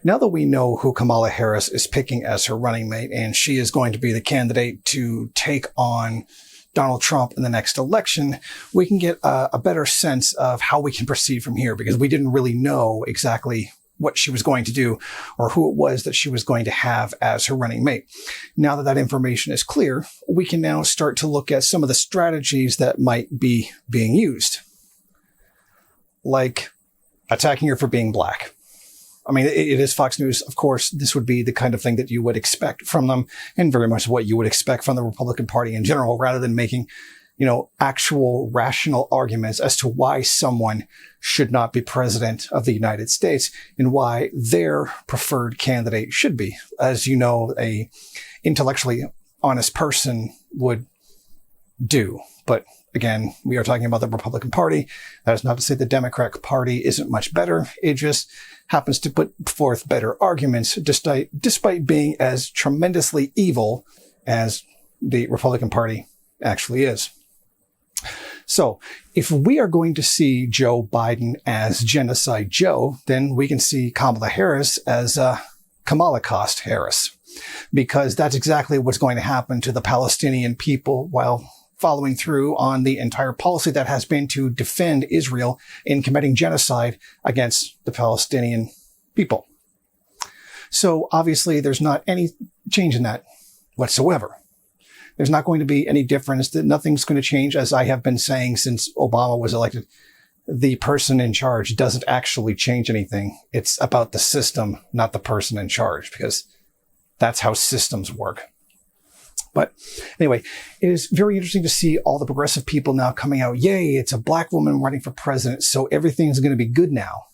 Now that we know who Kamala Harris is picking as her running mate, and she is going to be the candidate to take on Donald Trump in the next election, we can get a better sense of how we can proceed from here, because we didn't really know exactly what she was going to do or who it was that she was going to have as her running mate. Now that that information is clear, we can now start to look at some of the strategies that might be being used, like attacking her for being black. I mean, it is Fox News. Of course, this would be the kind of thing that you would expect from them, and very much what you would expect from the Republican Party in general, rather than making, actual rational arguments as to why someone should not be president of the United States and why their preferred candidate should be. As you know, a intellectually honest person would do. But again, we are talking about the Republican Party. That is not to say the Democratic Party isn't much better. It just happens to put forth better arguments, despite being as tremendously evil as the Republican Party actually is. So if we are going to see Joe Biden as Genocide Joe, then we can see Kamala Harris as Kamalacaust Harris, because that's exactly what's going to happen to the Palestinian people while following through on the entire policy that has been to defend Israel in committing genocide against the Palestinian people. So obviously there's not any change in that whatsoever. There's not going to be any difference. That nothing's going to change, as I have been saying since Obama was elected. The person in charge doesn't actually change anything. It's about the system, not the person in charge, because that's how systems work. But anyway, it is very interesting to see all the progressive people now coming out. Yay, it's a black woman running for president, so everything's going to be good now.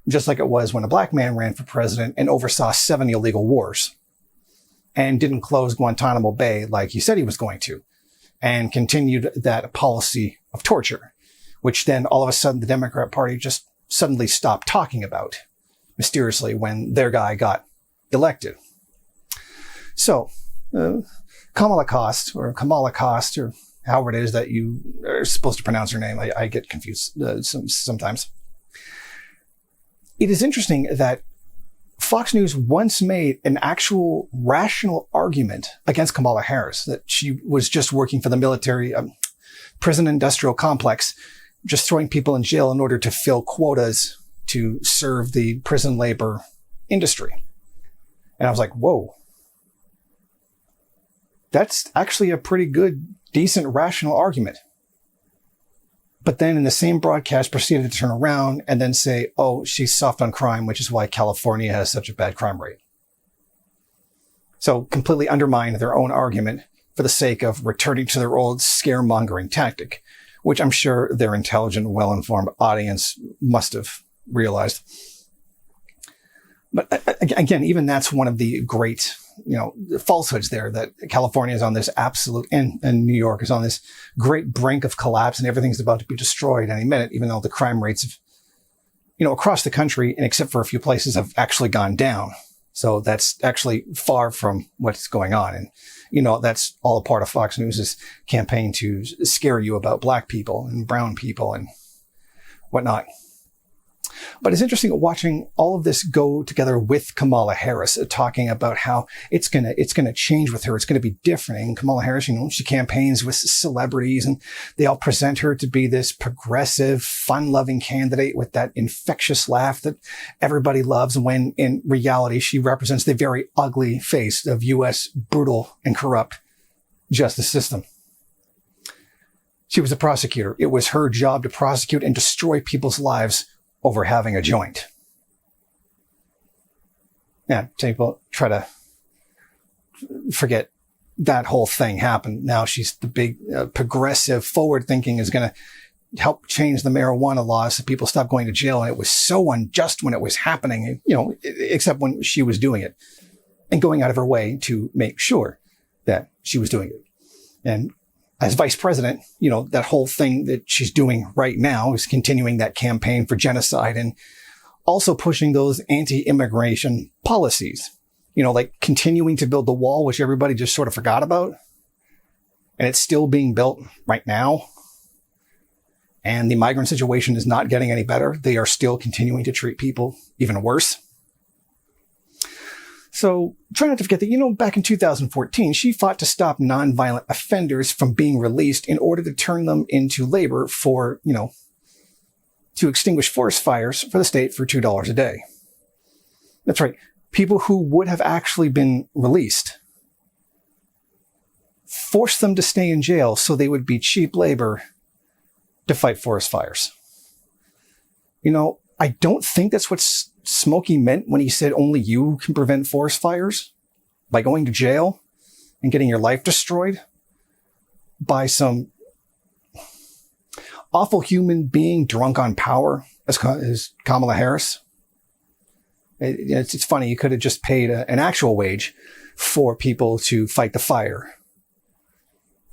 Just like it was when a black man ran for president and oversaw 7 illegal wars and didn't close Guantanamo Bay like he said he was going to, and continued that policy of torture, which then all of a sudden the Democrat Party just suddenly stopped talking about mysteriously when their guy got elected. So, Kamalacaust, or however it is that you are supposed to pronounce her name. I get confused sometimes. It is interesting that Fox News once made an actual rational argument against Kamala Harris, that she was just working for the military prison industrial complex, just throwing people in jail in order to fill quotas to serve the prison labor industry. And I was like, whoa. That's actually a pretty good, decent, rational argument. But then in the same broadcast proceeded to turn around and then say, oh, she's soft on crime, which is why California has such a bad crime rate. So completely undermined their own argument for the sake of returning to their old scaremongering tactic, which I'm sure their intelligent, well-informed audience must have realized. But again, even that's one of the great falsehoods there, that California is on this absolute, and New York is on this great brink of collapse and everything's about to be destroyed any minute, even though the crime rates have, across the country, and except for a few places, have actually gone down. So that's actually far from what's going on. And, that's all a part of Fox News' campaign to scare you about black people and brown people and whatnot. But it's interesting watching all of this go together with Kamala Harris, talking about how it's gonna change with her. It's gonna be different. And Kamala Harris, she campaigns with celebrities, and they all present her to be this progressive, fun-loving candidate with that infectious laugh that everybody loves. When in reality, she represents the very ugly face of U.S. brutal and corrupt justice system. She was a prosecutor. It was her job to prosecute and destroy people's lives over having a joint. Yeah, people try to forget that whole thing happened. Now she's the big progressive, forward-thinking is going to help change the marijuana laws so people stop going to jail. And it was so unjust when it was happening, except when she was doing it and going out of her way to make sure that she was doing it. And as vice president, that whole thing that she's doing right now is continuing that campaign for genocide and also pushing those anti-immigration policies, like continuing to build the wall, which everybody just sort of forgot about. And it's still being built right now. And the migrant situation is not getting any better. They are still continuing to treat people even worse. So try not to forget that, back in 2014, she fought to stop nonviolent offenders from being released in order to turn them into labor for, to extinguish forest fires for the state for $2 a day. That's right. People who would have actually been released, forced them to stay in jail so they would be cheap labor to fight forest fires. I don't think that's what Smokey meant when he said only you can prevent forest fires by going to jail and getting your life destroyed by some awful human being drunk on power as Kamala Harris. It's funny. You could have just paid an actual wage for people to fight the fire.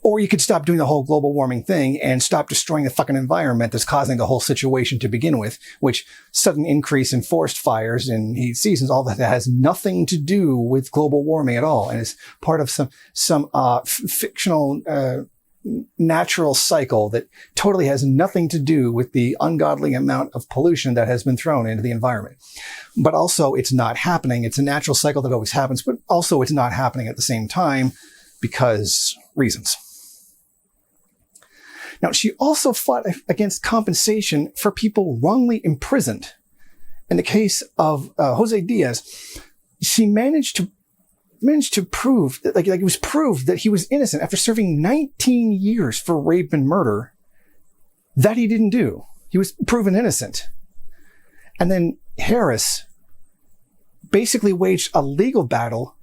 Or you could stop doing the whole global warming thing and stop destroying the fucking environment that's causing the whole situation to begin with, which sudden increase in forest fires and heat seasons, all that has nothing to do with global warming at all. And is part of some fictional, natural cycle that totally has nothing to do with the ungodly amount of pollution that has been thrown into the environment. But also it's not happening. It's a natural cycle that always happens, but also it's not happening at the same time because reasons. Now, she also fought against compensation for people wrongly imprisoned. In the case of Jose Diaz, she managed to prove that, it was proved that he was innocent after serving 19 years for rape and murder that he didn't do. He was proven innocent. And then Harris basically waged a legal battle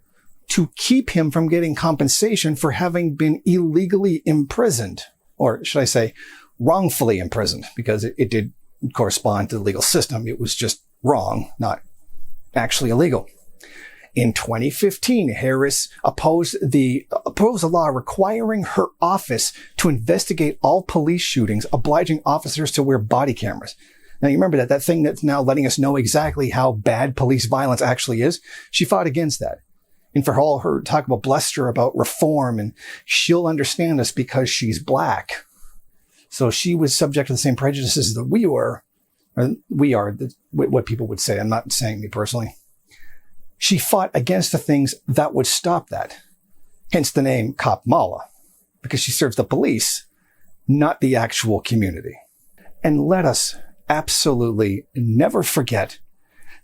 to keep him from getting compensation for having been illegally imprisoned. Or should I say wrongfully imprisoned, because it did correspond to the legal system. It was just wrong, not actually illegal. In 2015, Harris opposed a law requiring her office to investigate all police shootings, obliging officers to wear body cameras. Now, you remember that thing that's now letting us know exactly how bad police violence actually is? She fought against that. And for all her talk about bluster about reform, and she'll understand us because she's black. So she was subject to the same prejudices that we are, what people would say. I'm not saying me personally. She fought against the things that would stop that. Hence the name Cop Mala, because she serves the police, not the actual community. And let us absolutely never forget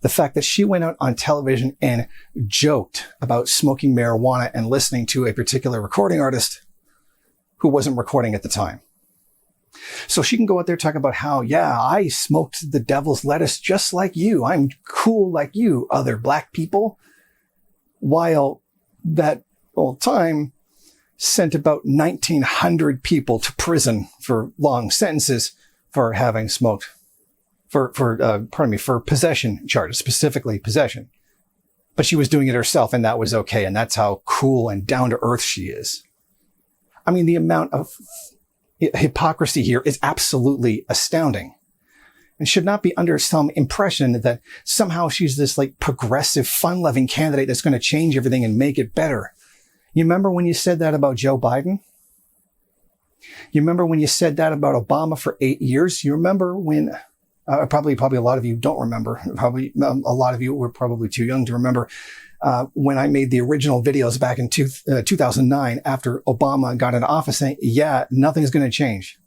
the fact that she went out on television and joked about smoking marijuana and listening to a particular recording artist who wasn't recording at the time. So she can go out there talking about how, yeah, I smoked the devil's lettuce just like you. I'm cool like you, other black people. While that old time sent about 1,900 people to prison for long sentences for having smoked. For possession charges, specifically possession. But she was doing it herself, and that was okay. And that's how cool and down to earth she is. I mean, the amount of hypocrisy here is absolutely astounding, and should not be under some impression that somehow she's this progressive, fun-loving candidate that's going to change everything and make it better. You remember when you said that about Joe Biden? You remember when you said that about Obama for 8 years? You remember when... Probably a lot of you don't remember. Probably a lot of you were probably too young to remember when I made the original videos back in 2009 after Obama got into office saying, yeah, nothing's going to change.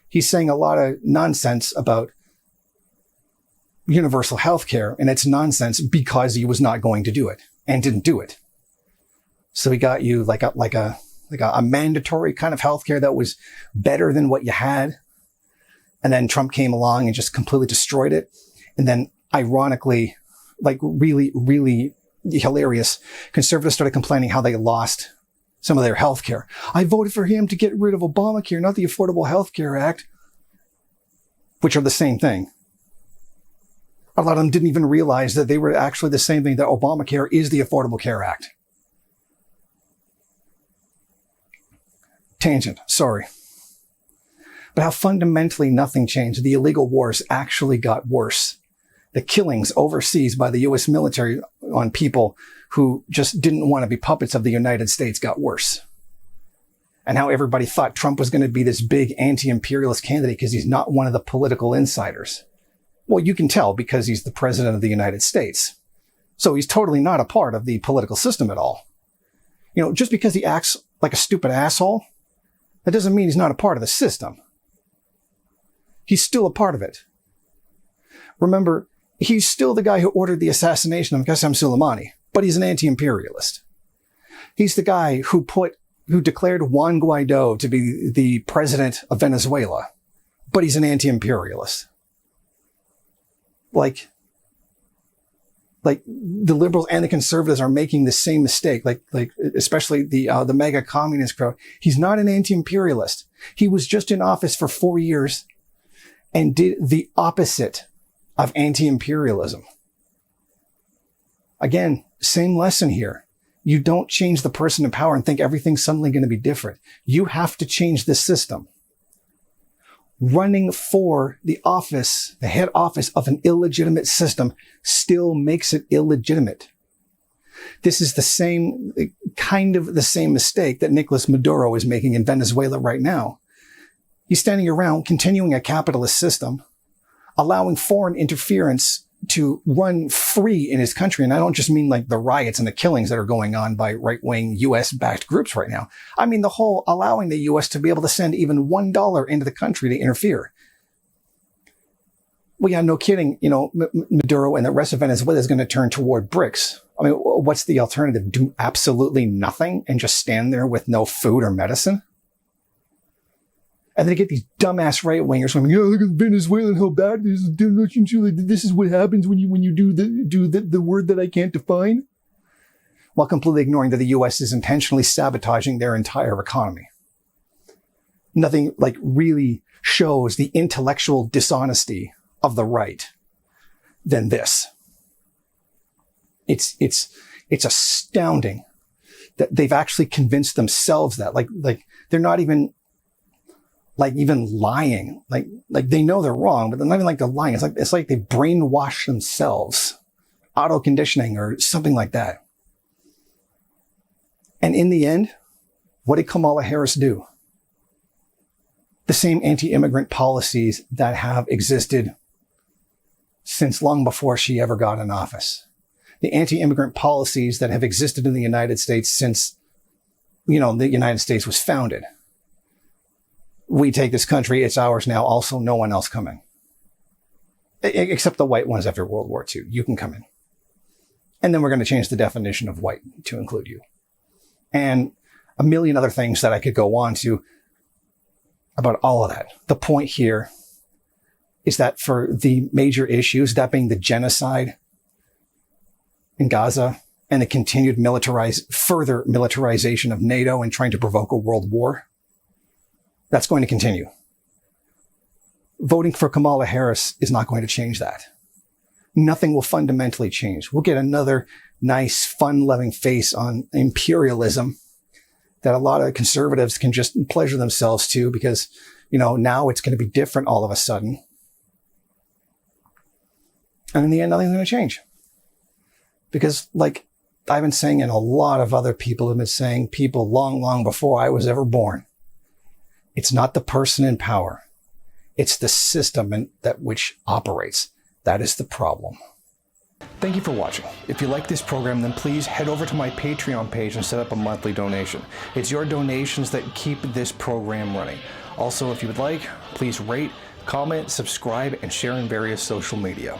He's saying a lot of nonsense about universal health care, and it's nonsense because he was not going to do it and didn't do it. So he got you like a mandatory kind of health care that was better than what you had. And then Trump came along and just completely destroyed it. And then ironically, really, really hilarious, conservatives started complaining how they lost some of their health care. I voted for him to get rid of Obamacare, not the Affordable Health Care Act, which are the same thing. A lot of them didn't even realize that they were actually the same thing, that Obamacare is the Affordable Care Act. Tangent, sorry. But how fundamentally nothing changed. The illegal wars actually got worse. The killings overseas by the U.S. military on people who just didn't want to be puppets of the United States got worse. And how everybody thought Trump was going to be this big anti-imperialist candidate because he's not one of the political insiders. Well, you can tell because he's the president of the United States. So he's totally not a part of the political system at all. You know, just because he acts like a stupid asshole, that doesn't mean he's not a part of the system. He's still a part of it. Remember, he's still the guy who ordered the assassination of Qasem Soleimani, but he's an anti-imperialist. He's the guy who declared Juan Guaido to be the president of Venezuela, but he's an anti-imperialist. Like the liberals and the conservatives are making the same mistake, especially the mega communist crowd. He's not an anti-imperialist. He was just in office for 4 years and did the opposite of anti-imperialism. Again, same lesson here. You don't change the person in power and think everything's suddenly going to be different. You have to change the system. Running for the office, the head office of an illegitimate system still makes it illegitimate. This is the same mistake that Nicolas Maduro is making in Venezuela right now. He's standing around continuing a capitalist system, allowing foreign interference to run free in his country. And I don't just mean like the riots and the killings that are going on by right-wing US-backed groups right now. I mean the whole allowing the US to be able to send even $1 into the country to interfere. Well, yeah, no kidding. You know, Maduro and the rest of Venezuela is going to turn toward BRICS. I mean, what's the alternative? Do absolutely nothing and just stand there with no food or medicine? And then you get these dumbass right-wingers going, "Yeah, look at Venezuela and how bad it is. This is what happens when you do the word that I can't define." While completely ignoring that the U.S. is intentionally sabotaging their entire economy. Nothing really shows the intellectual dishonesty of the right than this. It's astounding that they've actually convinced themselves that they're not even lying, like they know they're wrong, but they're not even they're lying. It's like they brainwash themselves, auto conditioning or something like that. And in the end, what did Kamala Harris do? The same anti-immigrant policies that have existed since long before she ever got in office. The anti-immigrant policies that have existed in the United States since, the United States was founded. We take this country, it's ours now, also no one else coming. Except the white ones after World War II. You can come in. And then we're going to change the definition of white to include you. And a million other things that I could go on to about all of that. The point here is that for the major issues, that being the genocide in Gaza and the continued further militarization of NATO and trying to provoke a world war, that's going to continue. Voting for Kamala Harris is not going to change that. Nothing will fundamentally change. We'll get another nice, fun-loving face on imperialism that a lot of conservatives can just pleasure themselves to because, now it's going to be different all of a sudden. And in the end, nothing's going to change. Because I've been saying, and a lot of other people have been saying, people long, long before I was ever born, it's not the person in power. It's the system that which operates. That is the problem. Thank you for watching. If you like this program, then please head over to my Patreon page and set up a monthly donation. It's your donations that keep this program running. Also, if you would like, please rate, comment, subscribe, and share in various social media.